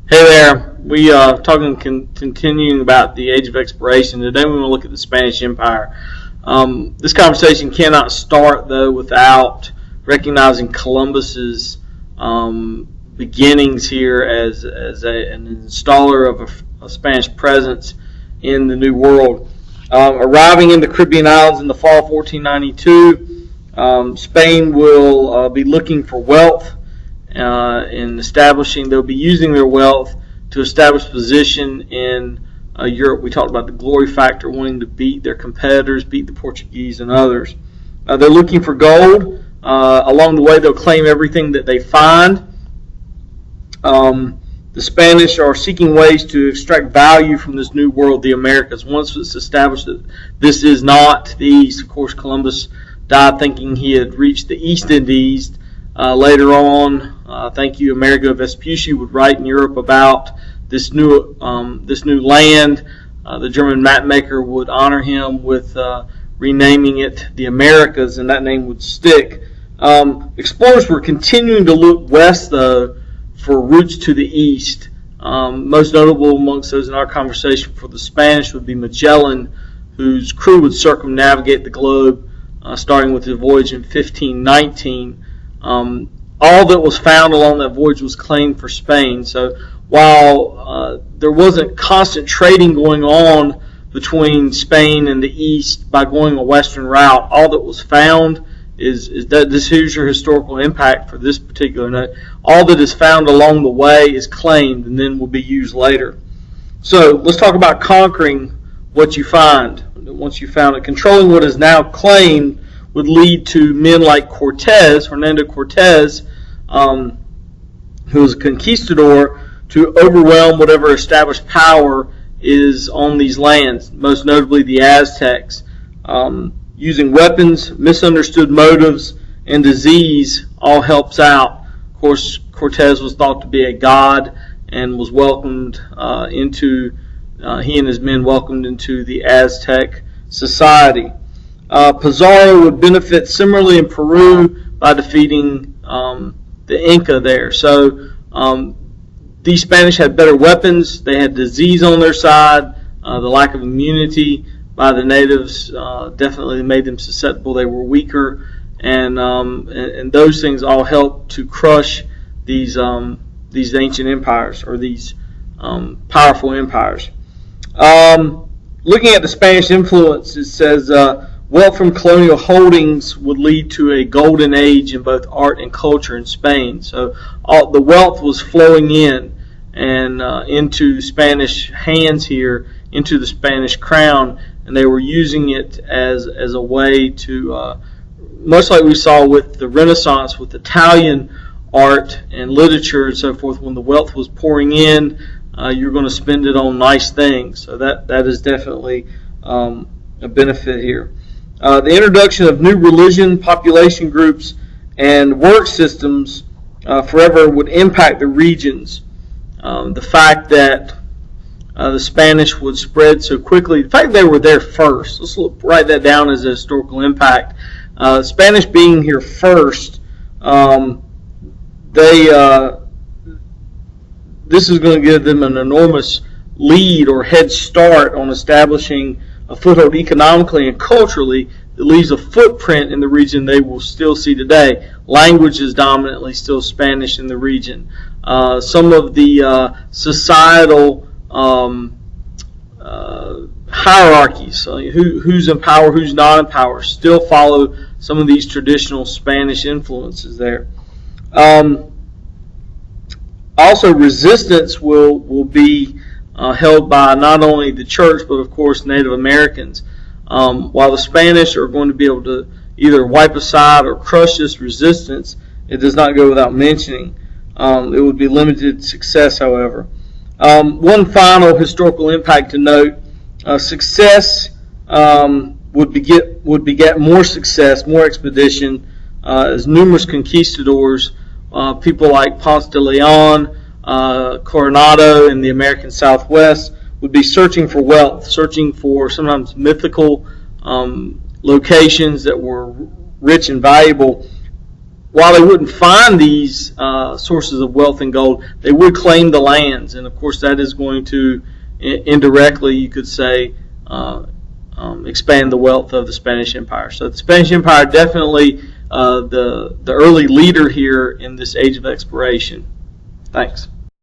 Hey there. We continuing about the Age of Exploration. Today we want to look at the Spanish Empire. This conversation cannot start though without recognizing Columbus's beginnings here as an installer of a Spanish presence in the New World. Arriving in the Caribbean islands in the fall of 1492, Spain will be looking for wealth. They'll be using their wealth to establish position in Europe. We talked about the glory factor, wanting to beat their competitors, beat the Portuguese and others. They're looking for gold. Along the way, they'll claim everything that they find. The Spanish are seeking ways to extract value from this new world, the Americas. Once it's established that this is not the East, of course, Columbus died thinking he had reached the East Indies. Later on, thank you, Amerigo Vespucci would write in Europe about this new land. The German mapmaker would honor him with renaming it the Americas, and that name would stick. Explorers were continuing to look west, though, for routes to the east. Most notable amongst those in our conversation for the Spanish would be Magellan, whose crew would circumnavigate the globe, starting with the voyage in 1519. All that was found along that voyage was claimed for Spain. So while there wasn't constant trading going on between Spain and the East by going a western route, all that was found is that here's your historical impact for this particular note. All that is found along the way is claimed and then will be used later. So let's talk about conquering what you find. Once you found it, controlling what is now claimed would lead to men like Hernando Cortez, who was a conquistador, to overwhelm whatever established power is on these lands, most notably the Aztecs. Using weapons, misunderstood motives, and disease all helps out. Of course, Cortez was thought to be a god and was welcomed he and his men welcomed into the Aztec society. Pizarro would benefit similarly in Peru by defeating the Inca there. So these Spanish had better weapons. They had disease on their side. The lack of immunity by the natives definitely made them susceptible. They were weaker, and those things all helped to crush these ancient empires, or these powerful empires. Looking at the Spanish influence, it says wealth from colonial holdings would lead to a golden age in both art and culture in Spain. So the wealth was flowing in and into Spanish hands here, into the Spanish crown, and they were using it as a way to, much like we saw with the Renaissance, with Italian art and literature and so forth. When the wealth was pouring in, you're going to spend it on nice things. So that is definitely a benefit here. The introduction of new religion, population groups, and work systems forever would impact the regions. The fact that the Spanish would spread so quickly, the fact they were there first, let's write that down as a historical impact. Spanish being here first, this is going to give them an enormous lead or head start on establishing a foothold economically and culturally that leaves a footprint in the region they will still see today. Language is dominantly still Spanish in the region. Some of the societal hierarchies, who's in power, who's not in power, still follow some of these traditional Spanish influences there. Also, resistance will be held by not only the church, but of course Native Americans. While the Spanish are going to be able to either wipe aside or crush this resistance, it does not go without mentioning. It would be limited success, however. One final historical impact to note: success would beget more success, more expedition, as numerous conquistadors, people like Ponce de Leon, Coronado in the American Southwest, would be searching for wealth, searching for sometimes mythical locations that were rich and valuable. while they wouldn't find these sources of wealth and gold, they would claim the lands, and of course that is going to indirectly, you could say, expand the wealth of the Spanish Empire. So the Spanish Empire definitely the early leader here in this age of exploration. Thanks.